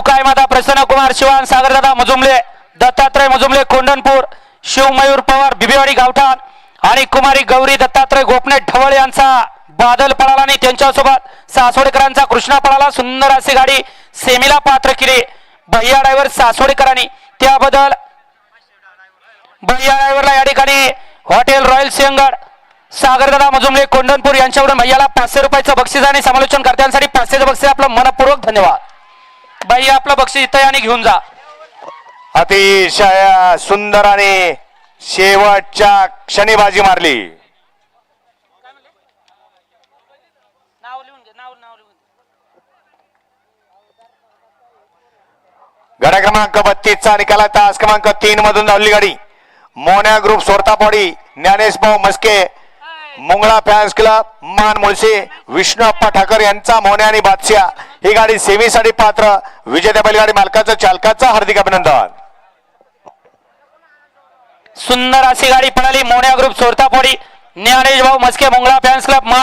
तुकाई माता प्रसन्न कुमार शिवान सागरदादा मजुमले, दत्तात्रय मजुमले कोंडणपूर, शिवमयूर पवार बिबेवाडी गावठाण आणि कुमारी गौरी दत्तात्रय गोपने ढवळ यांचा बादल पळाला आणि त्यांच्यासोबत सासवडकरांचा कृष्णा पळाला. सुंदर अशी गाडी सेमीला पात्र केली भैया ड्रायव्हर सासवडकरांनी. त्याबद्दल भैया ड्रायव्हरला या ठिकाणी हॉटेल रॉयल सिंहगड सागरदादा मजुमले कोंडणपूर यांच्याकडून भैयाला 500 रुपयाचं बक्षीस आणि समालोचन कर्त्यांसाठी 500चं बक्षीस. आपलं मनपूर्वक धन्यवाद भैया. आपलं बक्षीस इथं आणि घेऊन जा. अतिशय सुंदर आणि शेवटच्या क्षणी बाजी मारली. गडा क्रमांक 32चा निकाला तास क्रमांक 3 मधून धावली गाडी मोन्या ग्रुप सोरतापवाडी, ज्ञानेश भाऊ मस्के, मुंगळा फॅन्स क्लब मान मुळशी, विष्णुप्पा ठाकर यांचा मोन्या आणि बादशाह. ही गाडी सेमीसाठी पात्र. विजेत्या बैलगाडी मालकाचं चालकाचं हार्दिक अभिनंदन. सुंदर अशी गाडी पळाली मोन्या ग्रुप सोरतापवाडी, ज्ञानेश भाऊ मस्के, मुंगळा फॅन्स क्लब मान